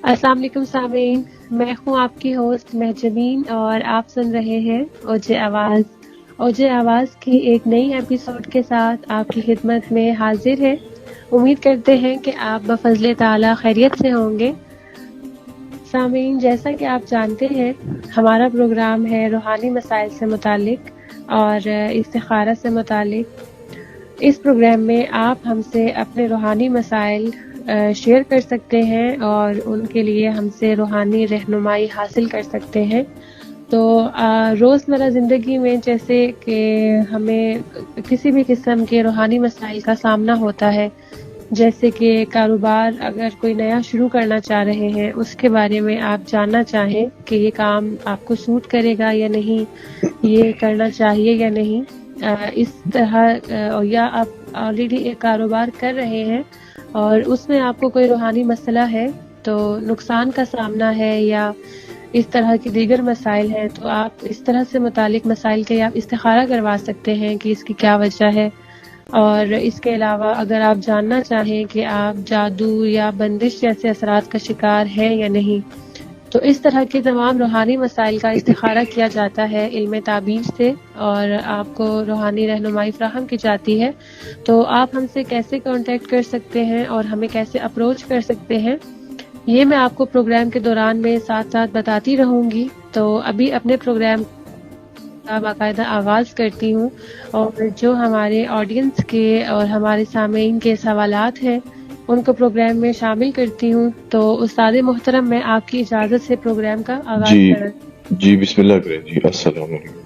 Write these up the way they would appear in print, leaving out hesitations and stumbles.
السلام علیکم سامعین، میں ہوں آپ کی ہوسٹ مہجبین اور آپ سن رہے ہیں اوجے آواز۔ اوجے آواز کی ایک نئی ایپیسوڈ کے ساتھ آپ کی خدمت میں حاضر ہے۔ امید کرتے ہیں کہ آپ بفضل تعالی خیریت سے ہوں گے۔ سامعین، جیسا کہ آپ جانتے ہیں ہمارا پروگرام ہے روحانی مسائل سے متعلق اور استخارہ سے متعلق۔ اس پروگرام میں آپ ہم سے اپنے روحانی مسائل شیئر کر سکتے ہیں اور ان کے لیے ہم سے روحانی رہنمائی حاصل کر سکتے ہیں۔ تو روزمرہ زندگی میں جیسے کہ ہمیں کسی بھی قسم کے روحانی مسائل کا سامنا ہوتا ہے، جیسے کہ کاروبار اگر کوئی نیا شروع کرنا چاہ رہے ہیں، اس کے بارے میں آپ جاننا چاہیں کہ یہ کام آپ کو سوٹ کرے گا یا نہیں، یہ کرنا چاہیے یا نہیں، اس طرح یا آپ آلریڈی ایک کاروبار کر رہے ہیں اور اس میں آپ کو کوئی روحانی مسئلہ ہے، تو نقصان کا سامنا ہے یا اس طرح کے دیگر مسائل ہیں، تو آپ اس طرح سے متعلق مسائل کے آپ استخارہ کروا سکتے ہیں کہ اس کی کیا وجہ ہے۔ اور اس کے علاوہ اگر آپ جاننا چاہیں کہ آپ جادو یا بندش جیسے اثرات کا شکار ہیں یا نہیں، تو اس طرح کے تمام روحانی مسائل کا استخارہ کیا جاتا ہے علم تعبیر سے اور آپ کو روحانی رہنمائی فراہم کی جاتی ہے۔ تو آپ ہم سے کیسے کانٹیکٹ کر سکتے ہیں اور ہمیں کیسے اپروچ کر سکتے ہیں، یہ میں آپ کو پروگرام کے دوران میں ساتھ ساتھ بتاتی رہوں گی۔ تو ابھی اپنے پروگرام کا باقاعدہ آغاز کرتی ہوں اور جو ہمارے آڈینس کے اور ہمارے سامعین کے سوالات ہیں ان کو پروگرام میں شامل کرتی ہوں۔ تو استاد محترم، میں آپ کی اجازت سے پروگرام کا آغاز کروں۔ جی بسم اللہ کریں جی۔ السلام علیکم۔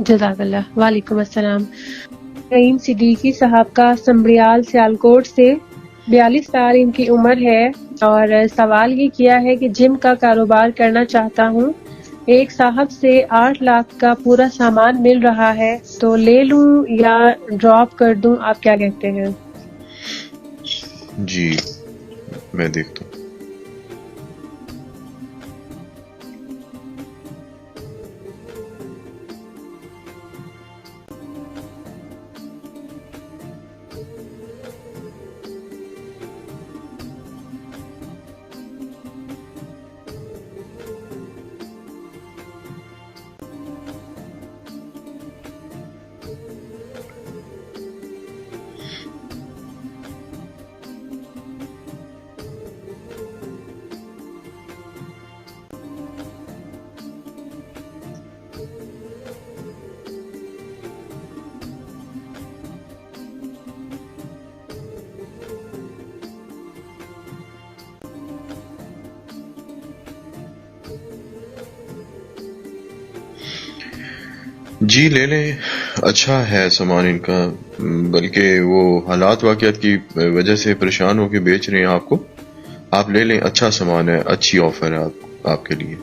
جزاک اللہ۔ وعلیکم السلام۔ نعیم صدیقی صاحب کا سنبریال سیالکوٹ سے 42 سال ان کی عمر ہے اور سوال یہ کیا ہے کہ جم کا کاروبار کرنا چاہتا ہوں، ایک صاحب سے 8 لاکھ کا پورا سامان مل رہا ہے، تو لے لوں یا ڈراپ کر دوں، آپ کیا کہتے ہیں؟ جی میں دیکھتا ہوں۔ جی لے لیں، اچھا ہے سامان ان کا، بلکہ وہ حالات واقعات کی وجہ سے پریشان ہو کے بیچ رہے ہیں آپ کو، آپ لے لیں، اچھا سامان ہے، اچھی آفر ہے آپ کے لیے۔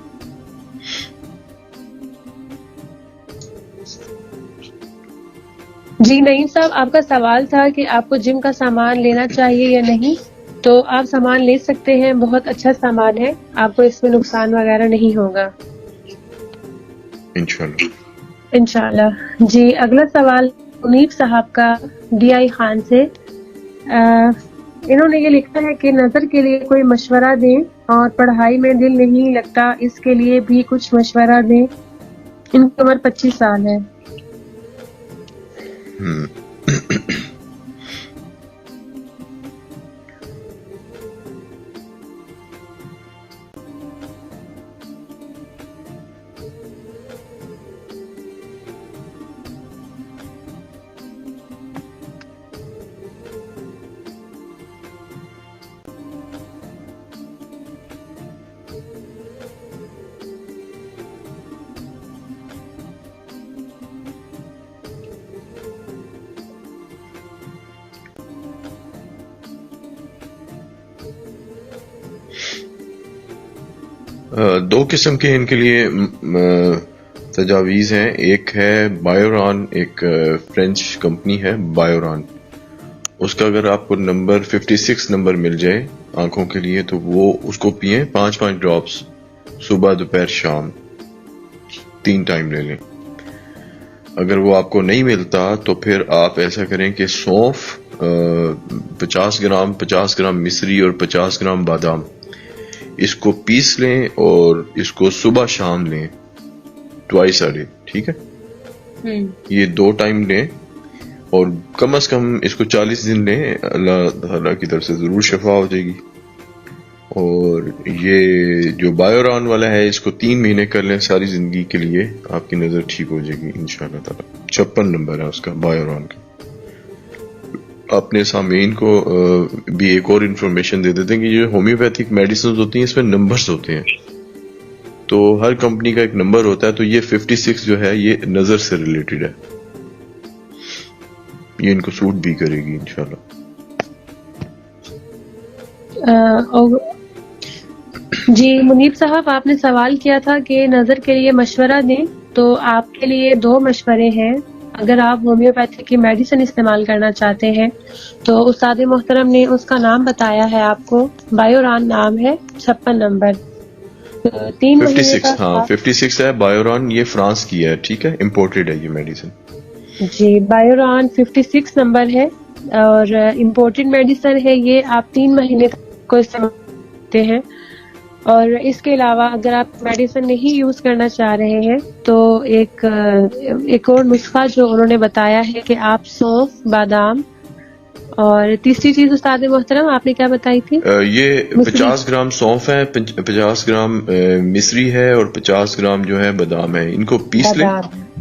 جی نعیم صاحب، آپ کا سوال تھا کہ آپ کو جم کا سامان لینا چاہیے یا نہیں، تو آپ سامان لے سکتے ہیں، بہت اچھا سامان ہے، آپ کو اس میں نقصان وغیرہ نہیں ہوگا انشاءاللہ۔ انشاءاللہ۔ جی اگلا سوال منیب صاحب کا ڈی آئی خان سے، انہوں نے یہ لکھا ہے کہ نظر کے لیے کوئی مشورہ دیں اور پڑھائی میں دل نہیں لگتا، اس کے لیے بھی کچھ مشورہ دیں، ان کی عمر 25 سال ہے۔ دو قسم کے ان کے لیے تجاویز ہیں، ایک ہے بایوران، ایک فرینچ کمپنی ہے بایوران، اس کا اگر آپ کو نمبر 56 نمبر مل جائے آنکھوں کے لیے تو وہ اس کو پئیں، 5 ڈراپس صبح دوپہر شام 3 ٹائم لے لیں۔ اگر وہ آپ کو نہیں ملتا تو پھر آپ ایسا کریں کہ سونف 50 گرام مصری اور 50 گرام بادام، اس کو پیس لیں اور اس کو صبح شام لیں، ٹوائس آ ڈے، ٹھیک ہے؟ یہ 2 ٹائم لیں اور کم از کم اس کو 40 دن لیں، اللہ تعالیٰ کی طرف سے ضرور شفا ہو جائے گی۔ اور یہ جو بایوران والا ہے اس کو 3 مہینے کر لیں ساری زندگی کے لیے، آپ کی نظر ٹھیک ہو جائے گی انشاءاللہ تعالیٰ۔ 56 نمبر ہے اس کا بایوران کا۔ اپنے سامعین کو بھی ایک اور انفارمیشن دے دیتے ہیں کہ یہ ہومیوپیتھک میڈیسنز ہوتی ہیں اس میں نمبرز ہوتے ہیں، تو ہر کمپنی کا ایک نمبر ہوتا ہے، تو یہ 56 جو ہے یہ نظر سے ریلیٹڈ ہے، یہ ان کو سوٹ بھی کرے گی انشاءاللہ۔ جی منیب صاحب، آپ نے سوال کیا تھا کہ نظر کے لیے مشورہ دیں، تو آپ کے لیے 2 مشورے ہیں۔ اگر آپ ہومیوپیتھی کی میڈیسن استعمال کرنا چاہتے ہیں تو استاد محترم نے اس کا نام بتایا ہے آپ کو، بایوران نام ہے، 56 نمبر، 3 مہینے 56 کا۔ 56 ہے بایوران، یہ فرانس کی ہے، ٹھیک ہے، امپورٹڈ ہے یہ میڈیسن۔ جی بایوران 56 نمبر ہے اور امپورٹڈ میڈیسن ہے، یہ آپ 3 مہینے کو استعمال کرتے ہیں۔ اور اس کے علاوہ اگر آپ میڈیسن نہیں یوز کرنا چاہ رہے ہیں تو ایک اور نسخہ جو انہوں نے بتایا ہے کہ آپ سونف، بادام، اور تیسری چیز استاد محترم آپ نے کیا بتائی تھی؟ یہ 50 گرام سونف ہے، 50 گرام مصری ہے اور 50 گرام جو ہے بادام ہے، ان کو پیس لیں۔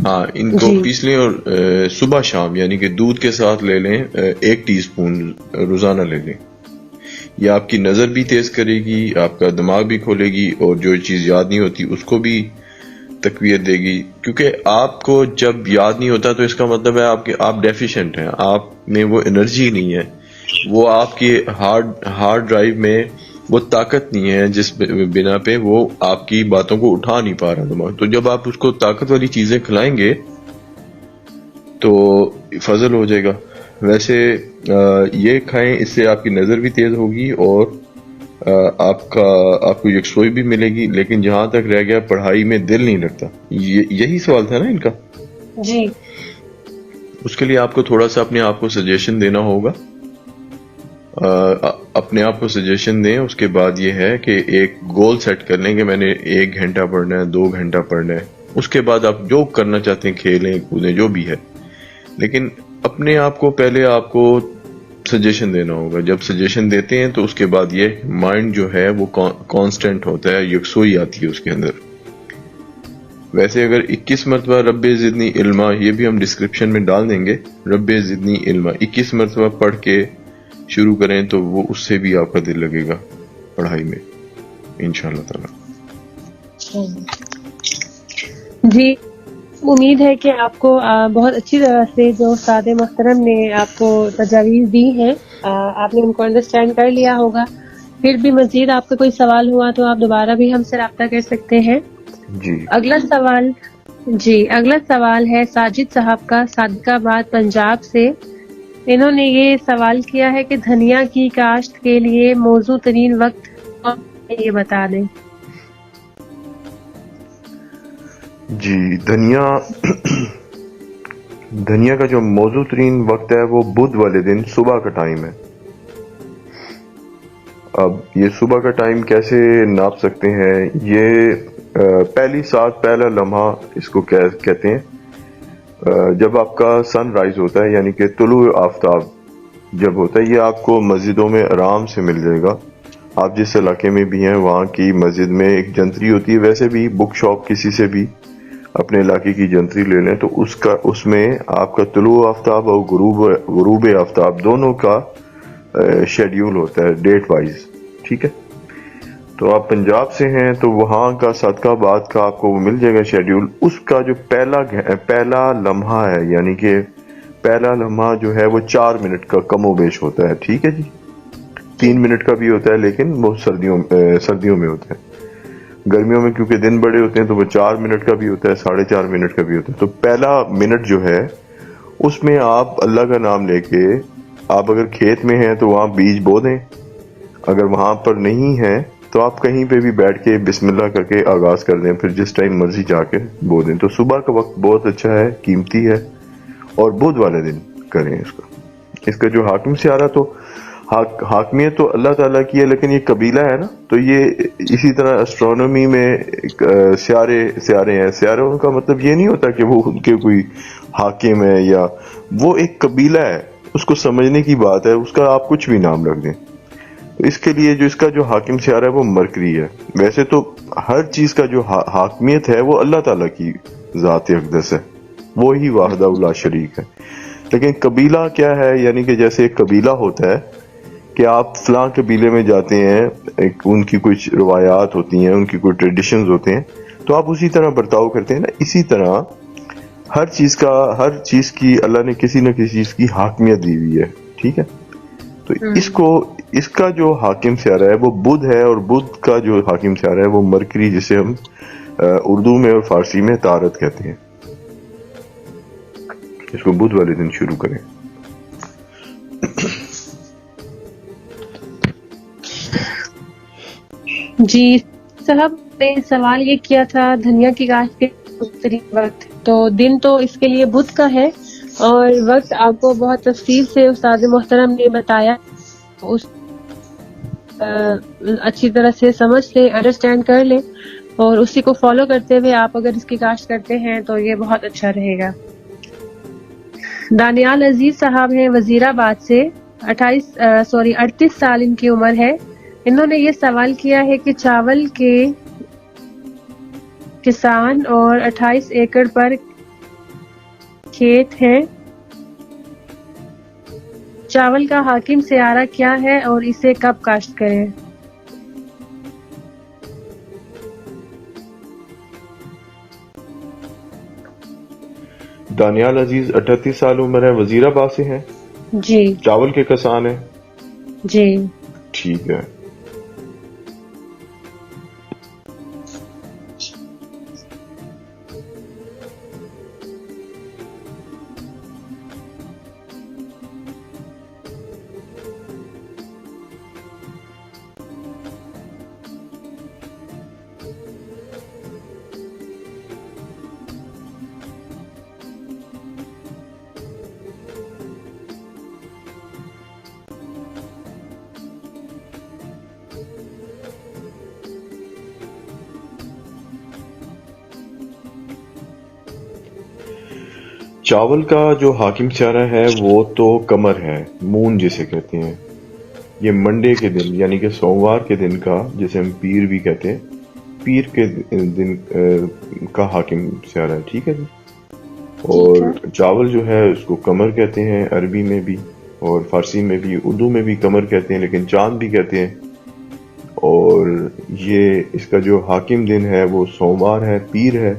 ہاں، ان کو پیس لیں اور صبح شام یعنی کہ دودھ کے ساتھ لے لیں، 1 ٹی اسپون روزانہ لے لیں۔ یہ آپ کی نظر بھی تیز کرے گی، آپ کا دماغ بھی کھولے گی، اور جو چیز یاد نہیں ہوتی اس کو بھی تقویت دے گی، کیونکہ آپ کو جب یاد نہیں ہوتا تو اس کا مطلب ہے آپ ڈیفیشنٹ ہیں، آپ میں وہ انرجی نہیں ہے، وہ آپ کی ہارڈ ڈرائیو میں وہ طاقت نہیں ہے جس بنا پہ وہ آپ کی باتوں کو اٹھا نہیں پا رہا دماغ۔ تو جب آپ اس کو طاقت والی چیزیں کھلائیں گے تو فضل ہو جائے گا۔ ویسے یہ کھائیں، اس سے آپ کی نظر بھی تیز ہوگی اور آپ کو یکسوئی بھی ملے گی۔ لیکن جہاں تک رہ گیا پڑھائی میں دل نہیں لگتا، یہی سوال تھا نا ان کا؟ جی، اس کے لیے آپ کو تھوڑا سا اپنے آپ کو سجیشن دینا ہوگا، اپنے آپ کو سجیشن دیں۔ اس کے بعد یہ ہے کہ ایک گول سیٹ کر لیں کہ میں نے 1 گھنٹہ پڑھنا ہے، 2 گھنٹہ پڑھنا ہے، اس کے بعد آپ جو کرنا چاہتے ہیں، کھیلیں کودیں جو بھی ہے، لیکن اپنے آپ کو پہلے آپ کو سجیشن دینا ہوگا۔ جب سجیشن دیتے ہیں تو اس کے بعد یہ مائنڈ جو ہے وہ کانسٹنٹ ہوتا ہے، یکسوئی آتی ہے اس کے اندر۔ ویسے اگر 21 مرتبہ رب زدنی علما، یہ بھی ہم ڈسکرپشن میں ڈال دیں گے، رب زدنی علما 21 مرتبہ پڑھ کے شروع کریں تو وہ اس سے بھی آپ کا دل لگے گا پڑھائی میں انشاءاللہ تعالی۔ جی امید ہے کہ آپ کو بہت اچھی طرح سے جو استاد محترم نے آپ کو تجاویز دی ہیں آپ نے ان کو انڈرسٹینڈ کر لیا ہوگا۔ پھر بھی مزید آپ کا کوئی سوال ہوا تو آپ دوبارہ بھی ہم سے رابطہ کر سکتے ہیں۔ جی اگلا سوال ہے ساجد صاحب کا، صادق آباد پنجاب سے۔ انہوں نے یہ سوال کیا ہے کہ دھنیا کی کاشت کے لیے موزوں ترین وقت کون ہے، یہ بتا دیں۔ جی دھنیا کا جو موزوں ترین وقت ہے وہ بدھ والے دن صبح کا ٹائم ہے۔ اب یہ صبح کا ٹائم کیسے ناپ سکتے ہیں؟ یہ پہلی ساتھ پہلا لمحہ اس کو کہتے ہیں جب آپ کا سن رائز ہوتا ہے، یعنی کہ طلوع آفتاب جب ہوتا ہے، یہ آپ کو مسجدوں میں آرام سے مل جائے گا۔ آپ جس علاقے میں بھی ہیں وہاں کی مسجد میں ایک جنتری ہوتی ہے، ویسے بھی بک شاپ کسی سے بھی اپنے علاقے کی جنتری لے لیں تو اس میں آپ کا طلوع آفتاب اور غروب آفتاب دونوں کا شیڈیول ہوتا ہے ڈیٹ وائز، ٹھیک ہے؟ تو آپ پنجاب سے ہیں تو وہاں کا صادق آباد کا آپ کو وہ مل جائے گا شیڈیول۔ اس کا جو پہلا لمحہ ہے، یعنی کہ پہلا لمحہ جو ہے وہ 4 منٹ کا کم و بیش ہوتا ہے، ٹھیک ہے جی؟ 3 منٹ کا بھی ہوتا ہے لیکن وہ سردیوں میں ہوتا ہے۔ گرمیوں میں کیونکہ دن بڑے ہوتے ہیں تو وہ 4 منٹ کا بھی ہوتا ہے، 4.5 منٹ کا بھی ہوتا ہے۔ تو پہلا منٹ جو ہے اس میں آپ اللہ کا نام لے کے، آپ اگر کھیت میں ہیں تو وہاں بیج بو دیں، اگر وہاں پر نہیں ہے تو آپ کہیں پہ بھی بیٹھ کے بسم اللہ کر کے آغاز کر دیں، پھر جس ٹائم مرضی جا کے بو دیں. تو صبح کا وقت بہت اچھا ہے، قیمتی ہے، اور بدھ والے دن کریں اس کا جو حاکم سیارہ، تو حاکمیت تو اللہ تعالیٰ کی ہے، لیکن یہ قبیلہ ہے نا، تو یہ اسی طرح اسٹرونومی میں سیارے ہیں. سیاروں کا مطلب یہ نہیں ہوتا کہ وہ ان کے کوئی حاکم ہے، یا وہ ایک قبیلہ ہے، اس کو سمجھنے کی بات ہے. اس کا آپ کچھ بھی نام رکھ دیں. اس کے لیے جو اس کا جو حاکم سیارہ ہے وہ مرکری ہے. ویسے تو ہر چیز کا جو حاکمیت ہے وہ اللہ تعالیٰ کی ذات اقدس ہے، وہی واحدہ لا شریک ہے. لیکن قبیلہ کیا ہے؟ یعنی کہ جیسے ایک قبیلہ ہوتا ہے کہ آپ فلاں قبیلے میں جاتے ہیں، ان کی کچھ روایات ہوتی ہیں، ان کی کوئی ٹریڈیشنز ہوتے ہیں، تو آپ اسی طرح برتاؤ کرتے ہیں نا. اسی طرح ہر چیز کی اللہ نے کسی نہ کسی چیز کی حاکمیت دی ہوئی ہے. ٹھیک ہے، تو اس کا جو حاکم سیارہ ہے وہ بدھ ہے، اور بدھ کا جو حاکم سیارہ ہے وہ مرکری، جسے ہم اردو میں اور فارسی میں طارت کہتے ہیں. اس کو بدھ والے دن شروع کریں. جی صاحب، نے سوال یہ کیا تھا دھنیا کی کاشت کے بہترین وقت. تو دن تو اس کے لیے بدھ کا ہے، اور وقت آپ کو بہت تفصیل سے استاد محترم نے بتایا. اس اچھی طرح سے سمجھ لیں، انڈرسٹینڈ کر لیں، اور اسی کو فالو کرتے ہوئے آپ اگر اس کی کاشت کرتے ہیں تو یہ بہت اچھا رہے گا. دانیال عزیز صاحب ہیں وزیر آباد سے، 38 سال ان کی عمر ہے. انہوں نے یہ سوال کیا ہے کہ چاول کے کسان اور 28 ایکڑ پر کھیت ہیں، چاول کا حاکم سیارہ کیا ہے اور اسے کب کاشت کریں؟ دانیال عزیز 38 سال عمر ہے، وزیر آباد سے ہیں، جی چاول کے کسان ہیں. جی ٹھیک ہے. چاول کا جو حاکم سیارہ ہے وہ تو قمر ہے، مون جسے کہتے ہیں. یہ منڈے کے دن یعنی کہ سوموار کے دن کا، جسے ہم پیر بھی کہتے ہیں، پیر کے دن کا حاکم سیارہ ہے. ٹھیک ہے جی. اور چاول جو ہے اس کو قمر کہتے ہیں، عربی میں بھی اور فارسی میں بھی، اردو میں بھی قمر کہتے ہیں، لیکن چاند بھی کہتے ہیں. اور یہ اس کا جو حاکم دن ہے وہ سوموار ہے، پیر ہے.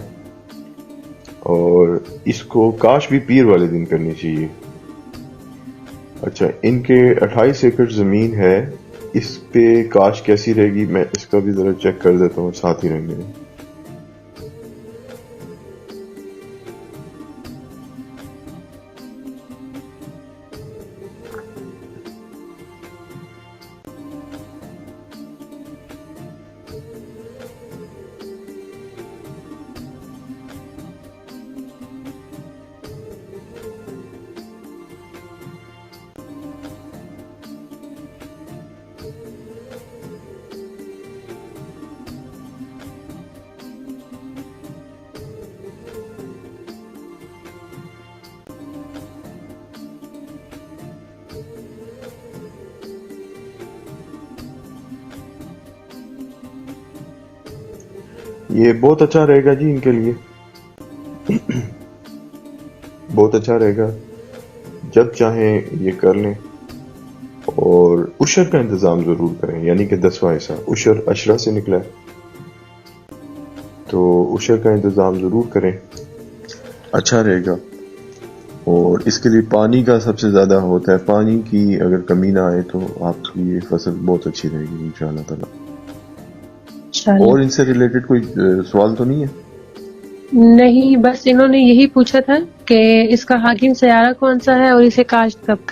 اور اس کو کاش بھی پیر والے دن کرنی چاہیے. اچھا، ان کے 28 ایکڑ زمین ہے، اس پہ کاش کیسی رہے گی؟ میں اس کا بھی ذرا چیک کر دیتا ہوں، ساتھ ہی رہیں گے. یہ بہت اچھا رہے گا جی، ان کے لیے بہت اچھا رہے گا. جب چاہیں یہ کر لیں، اور عشر کا انتظام ضرور کریں، یعنی کہ 10واں حصہ. عشر عشرہ سے نکلا ہے، تو عشر کا انتظام ضرور کریں، اچھا رہے گا. اور اس کے لیے پانی کا سب سے زیادہ ہوتا ہے. پانی کی اگر کمی نہ آئے تو آپ کی یہ فصل بہت اچھی رہے گی انشاءاللہ تعالی. اور ان سے ریلیٹڈ کوئی سوال تو نہیں ہے؟ نہیں، بس انہوں نے یہی پوچھا تھا کہ اس کا حاکم سیارہ کون سا ہے اور اسے کاشت کب.